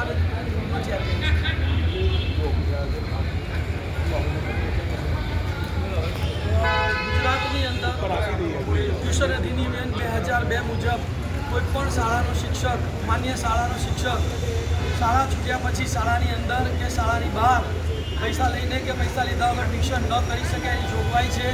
રજૂઆત ગુજરાતની અંદર ટ્યુશન અધિનિયમ 2002 મુજબ કોઈપણ શાળાનો શિક્ષક માન્ય શાળાનો શિક્ષક શાળા છૂટ્યા પછી શાળાની અંદર કે શાળાની બહાર પૈસા લઈને કે પૈસા લીધા વગર ટ્યુશન ન કરી શકે એની જોગવાઈ છે.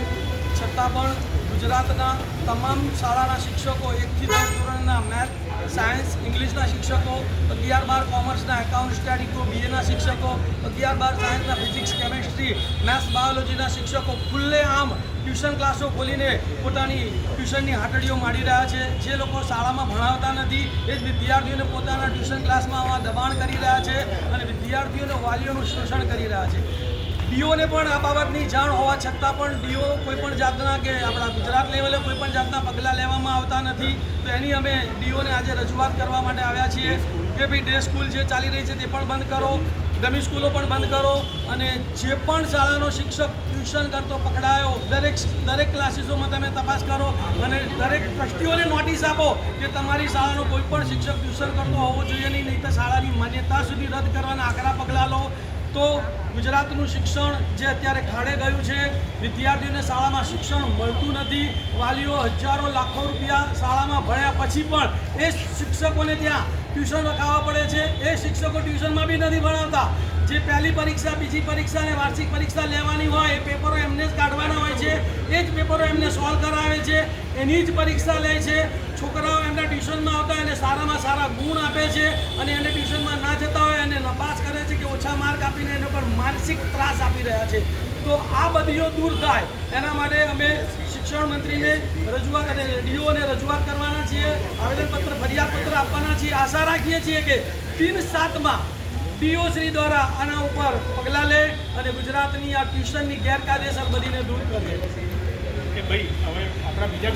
છતાં પણ ગુજરાતના તમામ શાળાના શિક્ષકો 1 થી 10 ધોરણના મેથ, સાયન્સ, ઇંગ્લિશના શિક્ષકો, 11-12 કોમર્સના એકાઉન્ટ, સ્ટેટિકો, બીએના શિક્ષકો, 11-12 સાયન્સના ફિઝિક્સ, કેમેસ્ટ્રી, મેથ્સ, બાયોલોજીના શિક્ષકો ખુલ્લેઆમ ટ્યુશન ક્લાસો ખોલીને પોતાની ટ્યુશનની હાટડીઓ માંડી રહ્યા છે. જે લોકો શાળામાં ભણાવતા નથી એ જ વિદ્યાર્થીઓને પોતાના ટ્યુશન ક્લાસમાં આવા દબાણ કરી રહ્યા છે અને વિદ્યાર્થીઓને વાલીઓનું શોષણ કરી રહ્યા છે. ડીઓને પણ આ બાબતની જાણ હોવા છતાં પણ ડીઓ કોઈપણ જાતના કે આપણા ગુજરાત લેવલે કોઈપણ જાતના પગલાં લેવામાં આવતા નથી. તો એની અમે ડીઓને આજે રજૂઆત કરવા માટે આવ્યા છીએ કે ભાઈ ડે સ્કૂલ જે ચાલી રહી છે તે પણ બંધ કરો, ડમી સ્કૂલો પણ બંધ કરો અને જે પણ શાળાનો શિક્ષક ટ્યુશન કરતો પકડાયો દરેક ક્લાસીસોમાં તમે તપાસ કરો અને દરેક ટ્રસ્ટીઓને નોટિસ આપો કે તમારી શાળાનો કોઈ પણ શિક્ષક ટ્યુશન કરતો હોવો જોઈએ નહીં તો શાળાની માન્યતા સુધી રદ કરવાના આકરા પગલાં લો. તો ગુજરાતનું શિક્ષણ જે અત્યારે ખાડે ગયું છે, વિદ્યાર્થીઓને શાળામાં શિક્ષણ મળતું નથી, વાલીઓ હજારો લાખો રૂપિયા શાળામાં ભણ્યા પછી પણ એ શિક્ષકોને ત્યાં ટ્યુશન રખાવવા પડે છે. એ શિક્ષકો ટ્યુશનમાં બી નથી ભણાવતા. જે પહેલી પરીક્ષા, બીજી પરીક્ષા અને વાર્ષિક પરીક્ષા લેવાની હોય એ પેપરો એમને જ કાઢવાના હોય છે, એ જ પેપરો એમને સોલ્વ કરાવે છે, એની જ પરીક્ષા લે છે. છોકરાઓ એમના ટ્યુશનમાં આવતા એને સારામાં સારા ગુણ આપે છે અને એને ટ્યુશનમાં ના જતા હોય અને નપાસ કરે છે કે ઓછા માર્ક આપીને એને પર માનસિક ત્રાસ આપી રહ્યા છે. તો આ બધીઓ દૂર થાય એના માટે અમે શિક્ષણ મંત્રીને રજૂઆત અને ડીઓને રજૂઆત કરવાના છીએ, આવેદનપત્ર, ફરિયાદપત્ર આપવાના છીએ. આશા રાખીએ છીએ કે 3/7માં ડીઓ શ્રી દ્વારા આના ઉપર પગલાં લે અને ગુજરાતની આ ટ્યુશનની ગેરકાયદેસર બધીને દૂર કરે. કે ભાઈ હવે આપણા બીજા